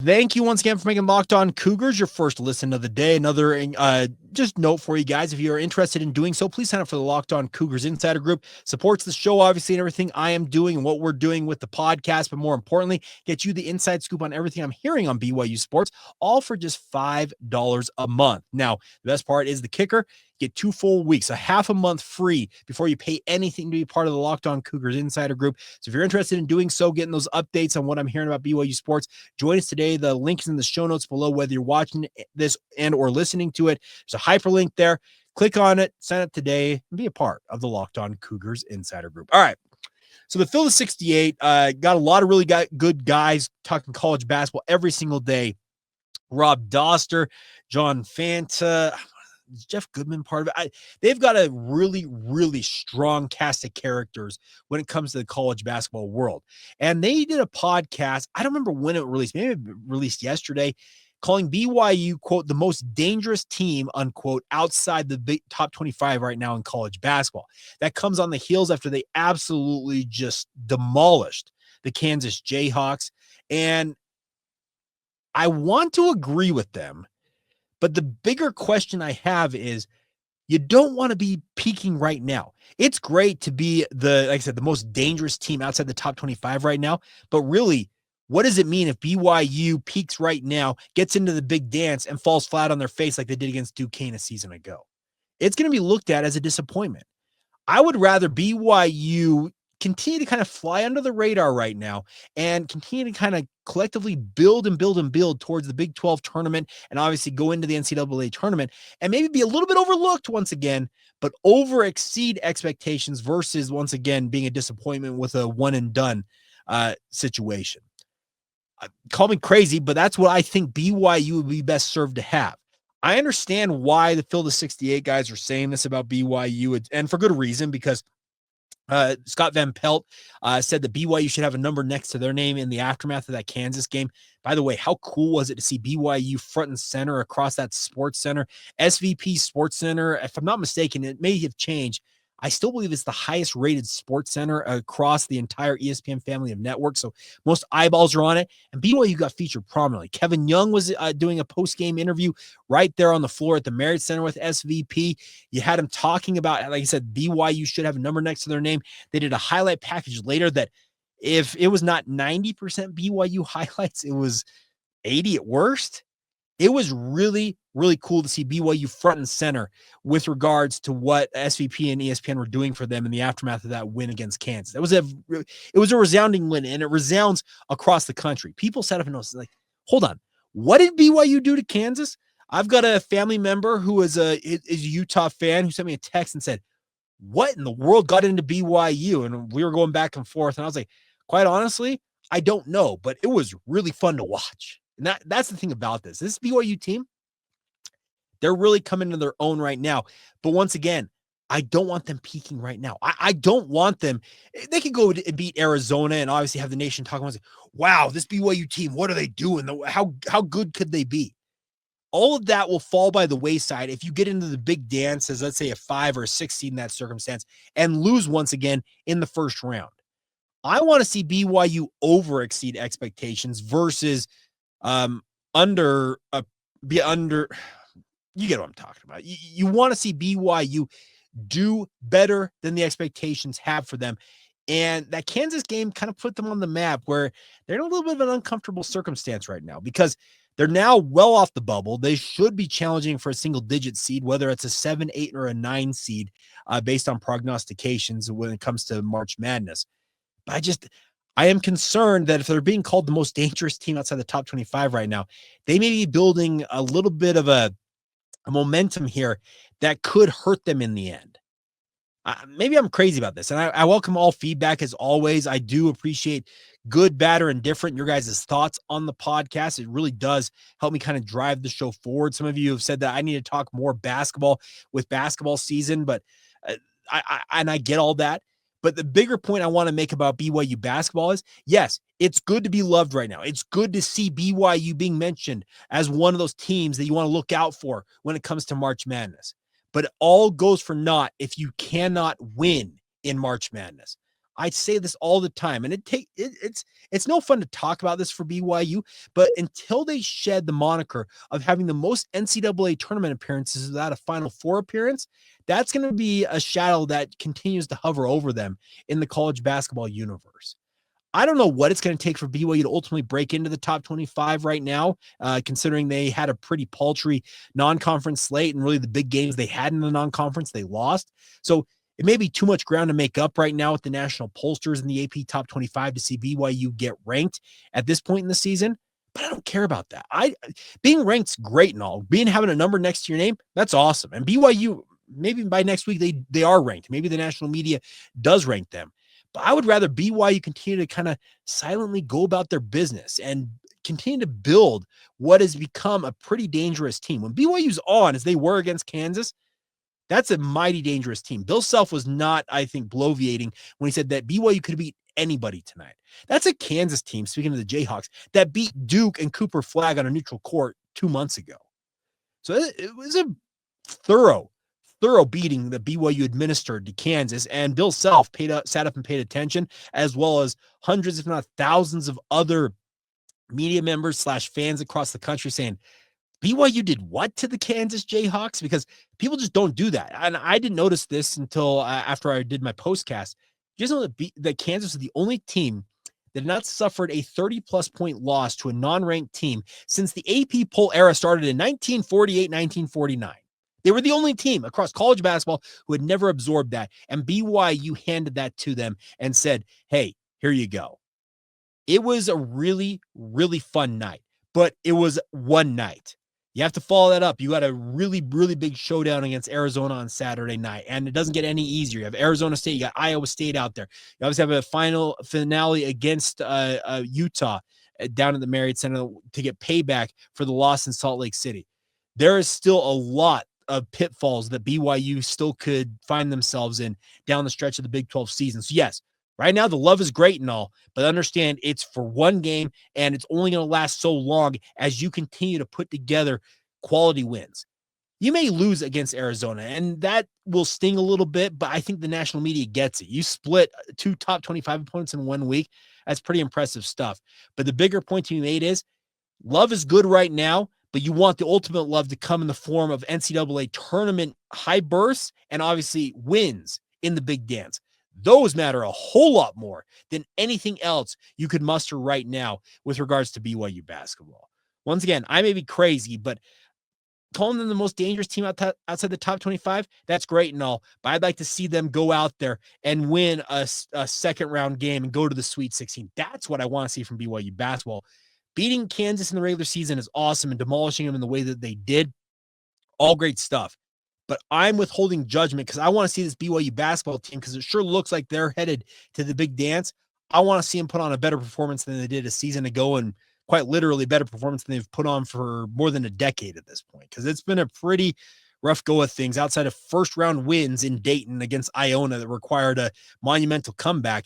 Thank you once again for making Locked On Cougars your first listen of the day. Another just note for you guys, if you're interested in doing so, please sign up for the Locked On Cougars Insider Group. Supports the show, obviously, and everything I am doing and what we're doing with the podcast, but more importantly, get you the inside scoop on everything I'm hearing on BYU sports, all for just $5 a month. Now, the best part is the kicker. Get 2 full weeks, a half a month free before you pay anything to be part of the Locked On Cougars Insider Group. So if you're interested in doing so, getting those updates on what I'm hearing about BYU sports, join us today. The link is in the show notes below, whether you're watching this and or listening to it. There's a hyperlink there. Click on it, sign up today, and be a part of the Locked On Cougars Insider Group. All right. So the Field of 68 got a lot of really good guys talking college basketball every single day. Rob Doster, John Fanta, is Jeff Goodman part of it? They've got a really, really strong cast of characters when it comes to the college basketball world. And they did a podcast. I don't remember when it released. Maybe it released yesterday, calling BYU, quote, the most dangerous team, unquote, outside the big top 25 right now in college basketball. That comes on the heels after they absolutely just demolished the Kansas Jayhawks. And I want to agree with them. But the bigger question I have is, you don't want to be peaking right now. It's great to be like I said, the most dangerous team outside the top 25 right now. But really, what does it mean if BYU peaks right now, gets into the big dance, and falls flat on their face like they did against Duquesne a season ago? It's going to be looked at as a disappointment. I would rather BYU continue to kind of fly under the radar right now and continue to kind of collectively build towards the Big 12 tournament and obviously go into the NCAA tournament and maybe be a little bit overlooked once again, but over exceed expectations versus once again being a disappointment with a one and done situation. Call me crazy, but that's what I think BYU would be best served to have. I understand why the Field of 68 guys are saying this about BYU, and for good reason, because Scott Van Pelt said that BYU should have a number next to their name in the aftermath of that Kansas game. By the way, how cool was it to see BYU front and center across that Sports Center? SVP Sports Center, if I'm not mistaken, it may have changed. I still believe it's the highest rated sports center across the entire ESPN family of networks. So most eyeballs are on it. And BYU got featured prominently. Kevin Young was doing a post-game interview right there on the floor at the Marriott Center with SVP. You had him talking about, like I said, BYU should have a number next to their name. They did a highlight package later that if it was not 90% BYU highlights, it was 80 at worst. It was really, really cool to see BYU front and center with regards to what SVP and ESPN were doing for them in the aftermath of that win against Kansas. It was a resounding win, and it resounds across the country. People sat up and was like, hold on, what did BYU do to Kansas? I've got a family member who is a Utah fan who sent me a text and said, what in the world got into BYU? And we were going back and forth, and I was like, quite honestly, I don't know, but it was really fun to watch. And that's the thing about this. This BYU team, they're really coming to their own right now. But once again, I don't want them peaking right now. I don't want them. They could go and beat Arizona and obviously have the nation talking about, wow, this BYU team, what are they doing? How good could they be? All of that will fall by the wayside if you get into the big dance as, let's say, a 5 or a 6 seed in that circumstance and lose once again in the first round. I want to see BYU over exceed expectations versus you get what I'm talking about. You want to see BYU do better than the expectations have for them. And that Kansas game kind of put them on the map where they're in a little bit of an uncomfortable circumstance right now because they're now well off the bubble. They should be challenging for a single-digit seed, whether it's a 7, 8, or a 9 seed based on prognostications when it comes to March Madness. But I am concerned that if they're being called the most dangerous team outside the top 25 right now, they may be building a little bit of a momentum here that could hurt them in the end. Maybe I'm crazy about this, and I welcome all feedback as always. I do appreciate good, bad, or indifferent your guys' thoughts on the podcast. It really does help me kind of drive the show forward. Some of you have said that I need to talk more basketball with basketball season, but I get all that. But the bigger point I want to make about BYU basketball is, yes, it's good to be loved right now. It's good to see BYU being mentioned as one of those teams that you want to look out for when it comes to March Madness. But it all goes for naught if you cannot win in March Madness. I say this all the time, and it's no fun to talk about this for BYU, but until they shed the moniker of having the most NCAA tournament appearances without a Final Four appearance, that's going to be a shadow that continues to hover over them in the college basketball universe. I don't know what it's going to take for BYU to ultimately break into the top 25 right now, considering they had a pretty paltry non-conference slate, and really the big games they had in the non-conference, they lost. So it may be too much ground to make up right now with the national pollsters in the AP top 25 to see BYU get ranked at this point in the season. But I don't care about that. Being ranked's great and all. Having a number next to your name, that's awesome. And BYU, maybe by next week, they are ranked. Maybe the national media does rank them. But I would rather BYU continue to kind of silently go about their business and continue to build what has become a pretty dangerous team. When BYU's on, as they were against Kansas, that's a mighty dangerous team. Bill Self was not, I think, bloviating when he said that BYU could beat anybody tonight. That's a Kansas team, speaking of the Jayhawks, that beat Duke and Cooper Flag on a neutral court 2 months ago. So it was a thorough beating that BYU administered to Kansas, and Bill Self sat up and paid attention, as well as hundreds, if not thousands, of other media members / fans across the country saying, BYU did what to the Kansas Jayhawks? Because people just don't do that. And I didn't notice this until after I did my postcast. You just know that Kansas is the only team that had not suffered a 30-plus point loss to a non-ranked team since the AP poll era started in 1948, 1949. They were the only team across college basketball who had never absorbed that. And BYU handed that to them and said, hey, here you go. It was a really, really fun night, but it was one night. You have to follow that up. You got a really, really big showdown against Arizona on Saturday night, and it doesn't get any easier. You have Arizona State, you got Iowa State out there. You obviously have a final finale against Utah down at the Marriott Center to get payback for the loss in Salt Lake City. There is still a lot of pitfalls that BYU still could find themselves in down the stretch of the Big 12 season. So yes, right now the love is great and all, but understand it's for one game, and it's only going to last so long as you continue to put together quality wins. You may lose against Arizona, and that will sting a little bit, but I think the national media gets it. You split 2 top 25 opponents in 1 week. That's pretty impressive stuff. But the bigger point to be made is love is good right now, but you want the ultimate love to come in the form of NCAA tournament high bursts and obviously wins in the big dance. Those matter a whole lot more than anything else you could muster right now with regards to BYU basketball. Once again, I may be crazy, but calling them the most dangerous team outside the top 25, that's great and all, but I'd like to see them go out there and win a second round game and go to the Sweet 16. That's what I want to see from BYU basketball. Beating Kansas in the regular season is awesome, and demolishing them in the way that they did, all great stuff. But I'm withholding judgment because I want to see this BYU basketball team, because it sure looks like they're headed to the big dance. I want to see them put on a better performance than they did a season ago, and quite literally better performance than they've put on for more than a decade at this point, because it's been a pretty rough go of things outside of first-round wins in Dayton against Iona that required a monumental comeback.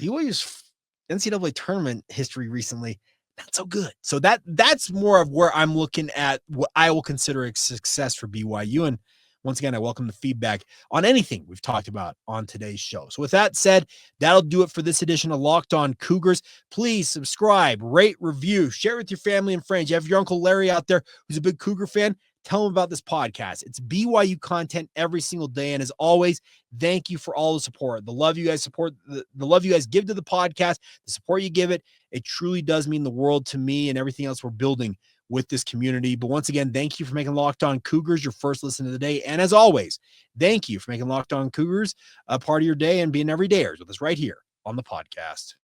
BYU's NCAA tournament history recently, not so good. So that's more of where I'm looking at what I will consider a success for BYU. And once again, I welcome the feedback on anything we've talked about on today's show. So with that said, that'll do it for this edition of Locked On Cougars. Please subscribe, rate, review, share with your family and friends. You have your Uncle Larry out there who's a big Cougar fan. Tell them about this podcast. It's BYU content every single day. And as always, thank you for all the support. The love you guys support, the love you guys give to the podcast, the support you give it. It truly does mean the world to me and everything else we're building with this community. But once again, thank you for making Locked On Cougars your first listen of the day. And as always, thank you for making Locked On Cougars a part of your day and being everydayers with us right here on the podcast.